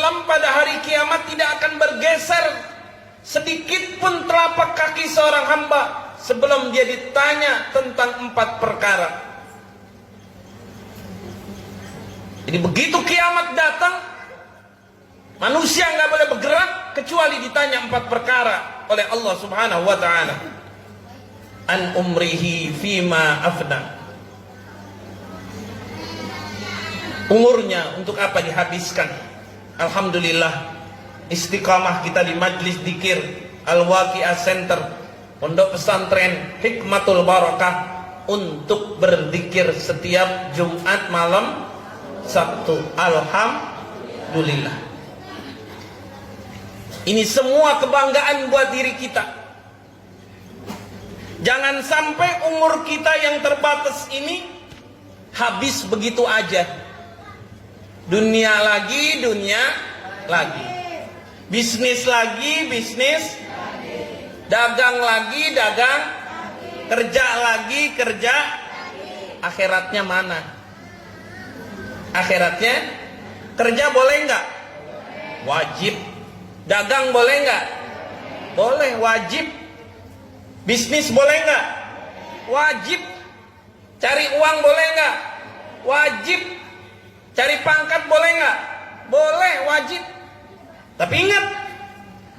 SAW pada hari kiamat tidak akan bergeser sedikit pun telapak kaki seorang hamba sebelum dia ditanya tentang 4 perkara. Jadi begitu kiamat datang, manusia nggak boleh bergerak kecuali ditanya 4 perkara oleh Allah Subhanahu wa taala. An umrihi fima afna. Umurnya untuk apa dihabiskan? Alhamdulillah, istiqamah kita di majlis dzikir Al-Waqiah Center Pondok Pesantren Hikmatul Barakah untuk berzikir setiap Jumat malam, Sabtu. Alhamdulillah. Ini semua kebanggaan buat diri kita. Jangan sampai umur kita yang terbatas ini habis begitu aja. Dunia lagi, dunia lagi. Bisnis lagi, bisnis. Dagang lagi, dagang. Kerja lagi, kerja. Akhiratnya mana? Akhiratnya kerja boleh nggak? Wajib. Dagang boleh nggak? Boleh, wajib. Bisnis boleh nggak? Wajib. Cari uang boleh nggak? Wajib. Cari pangkat boleh nggak? Boleh, wajib. Tapi ingat,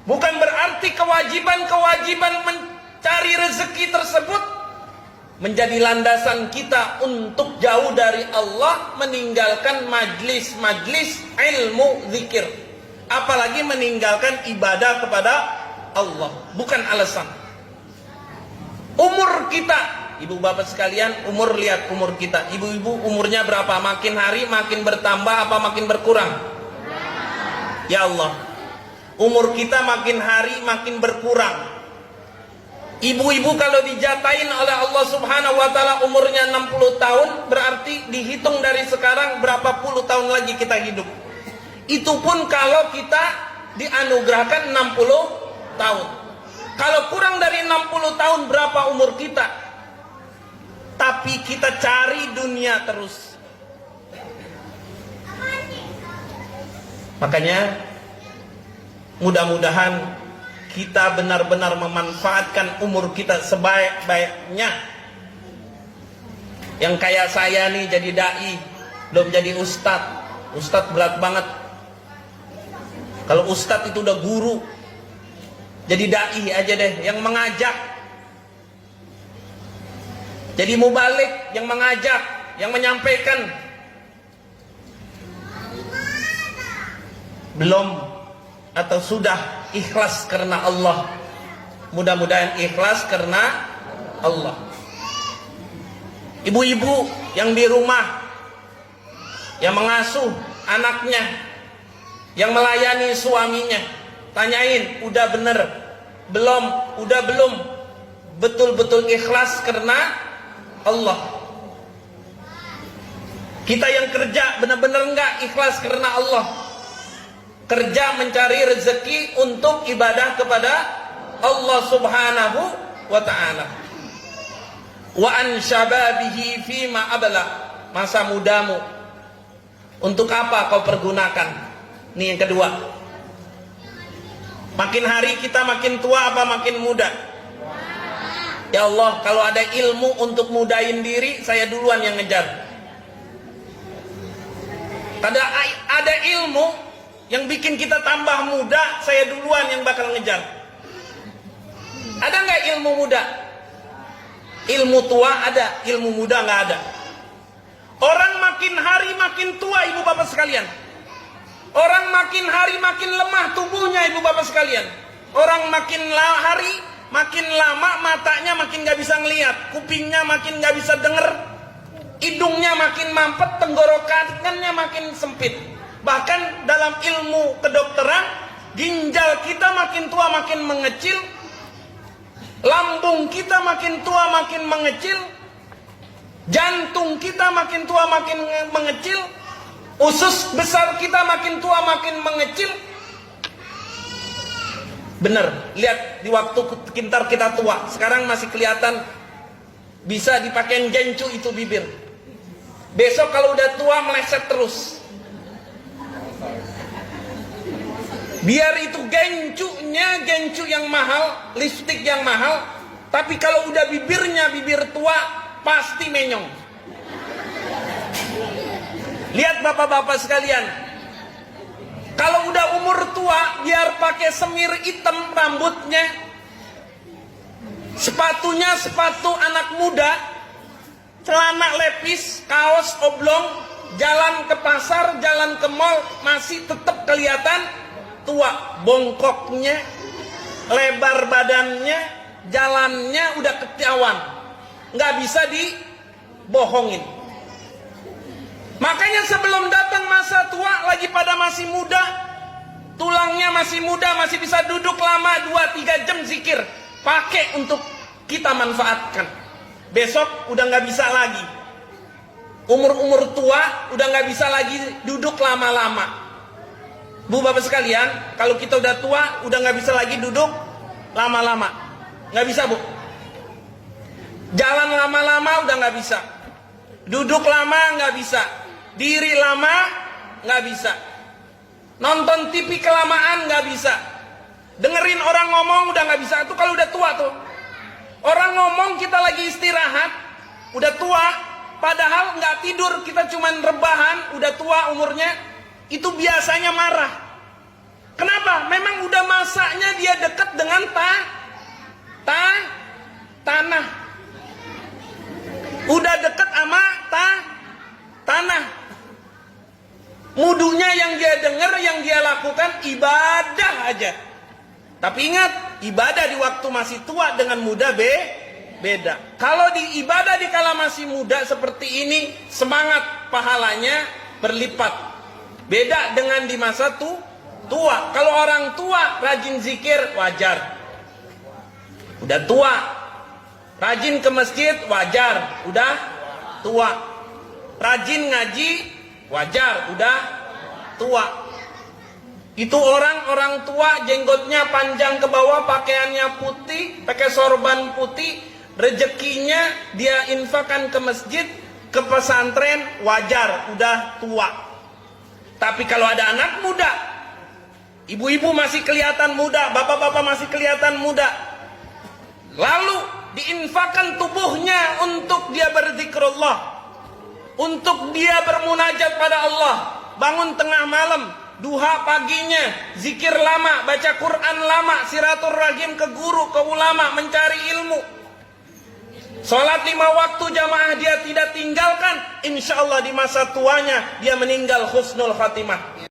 bukan berarti kewajiban-kewajiban mencari rezeki tersebut menjadi landasan kita untuk jauh dari Allah, meninggalkan majlis-majlis ilmu zikir, apalagi meninggalkan ibadah kepada Allah. Bukan alasan. Umur kita, ibu bapak sekalian, umur, lihat umur kita. Ibu-ibu umurnya berapa? Makin hari makin bertambah apa makin berkurang? Ya Allah, umur kita makin hari makin berkurang. Ibu-ibu kalau dijatain oleh Allah Subhanahu wa taala umurnya 60 tahun, berarti dihitung dari sekarang berapa puluh tahun lagi kita hidup. Itu pun kalau kita dianugerahkan 60 tahun. Kalau kurang dari 60 tahun berapa umur kita? Tapi kita cari dunia terus. Makanya mudah-mudahan kita benar-benar memanfaatkan umur kita sebaik-baiknya. Yang kayak saya nih jadi dai, belum jadi ustadz. Ustadz berat banget. Kalau ustadz itu udah guru, jadi dai aja deh, yang mengajak. Jadi mubalik, yang mengajak, yang menyampaikan. Belum atau sudah ikhlas karena Allah. Mudah-mudahan ikhlas karena Allah. Ibu-ibu yang di rumah, yang mengasuh anaknya, yang melayani suaminya, tanyain, udah bener belum? Udah belum? Betul-betul ikhlas karena Allah. Kita yang kerja benar-benar enggak ikhlas karena Allah. Kerja mencari rezeki untuk ibadah kepada Allah Subhanahu wa ta'ala. Wa an syababihi fima abla. Masa mudamu untuk apa kau pergunakan? Ini yang kedua. Makin hari kita makin tua apa makin muda? Ya Allah, kalau ada ilmu untuk mudahin diri, saya duluan yang ngejar. Kada ada ilmu yang bikin kita tambah muda, saya duluan yang bakal ngejar. Ada nggak ilmu muda? Ilmu tua ada, ilmu muda nggak ada. Orang makin hari makin tua, ibu bapak sekalian. Orang makin hari makin lemah tubuhnya, ibu bapak sekalian. Orang makin hari makin lama matanya makin nggak bisa ngelihat, kupingnya makin nggak bisa denger, hidungnya makin mampet, tenggorokannya makin sempit. Bahkan dalam ilmu kedokteran, ginjal kita makin tua makin mengecil, lambung kita makin tua makin mengecil, jantung kita makin tua makin mengecil, usus besar kita makin tua makin mengecil. Bener, lihat di waktu kita tua, sekarang masih kelihatan bisa dipakai gencu itu bibir. Besok kalau udah tua meleset terus. Biar itu gencunya gencu yang mahal, lipstik yang mahal, tapi kalau udah bibirnya bibir tua, pasti menyong. Lihat bapak-bapak sekalian, kalau udah umur tua, biar pakai semir hitam rambutnya, sepatunya sepatu anak muda, celana lepis, kaos oblong, jalan ke pasar, jalan ke mall, masih tetap kelihatan tua. Bongkoknya, lebar badannya, jalannya udah ketahuan, nggak bisa dibohongin. Makanya sebelum datang masa tua, lagi pada masih muda, tulangnya masih muda, masih bisa duduk lama 2-3 jam zikir, pakai untuk kita manfaatkan. Besok udah nggak bisa lagi. Umur-umur tua udah nggak bisa lagi duduk lama-lama. Bu bapak sekalian, kalau kita udah tua udah nggak bisa lagi duduk lama-lama, nggak bisa bu. Jalan lama-lama udah nggak bisa, duduk lama nggak bisa, diri lama nggak bisa, nonton TV kelamaan nggak bisa, dengerin orang ngomong udah nggak bisa. Itu kalau udah tua tuh. Orang ngomong kita lagi istirahat, udah tua, padahal nggak tidur, kita cuman rebahan, udah tua umurnya, itu biasanya marah. Kenapa? Memang udah masanya dia dekat dengan tanah. Udah dekat sama tanah. Mudunya yang dia dengar, yang dia lakukan ibadah aja. Tapi ingat, ibadah di waktu masih tua dengan muda beda. Kalau di ibadah di kala masih muda seperti ini, semangat pahalanya berlipat. Beda dengan di masa tua. Kalau orang tua rajin zikir, wajar. Udah tua. Rajin ke masjid, wajar. Udah tua. Rajin ngaji, wajar. Udah tua. Itu orang tua jenggotnya panjang ke bawah, pakaiannya putih, pakai sorban putih, rezekinya dia infakkan ke masjid, ke pesantren, wajar, udah tua. Tapi kalau ada anak muda, ibu-ibu masih kelihatan muda, bapak-bapak masih kelihatan muda, lalu diinfakkan tubuhnya untuk dia berzikrullah, untuk dia bermunajat pada Allah, bangun tengah malam, duha paginya, zikir lama, baca Quran lama, silaturahim ke guru, ke ulama, mencari ilmu. Sholat 5 waktu jamaah dia tidak tinggalkan, insya Allah di masa tuanya dia meninggal husnul khatimah.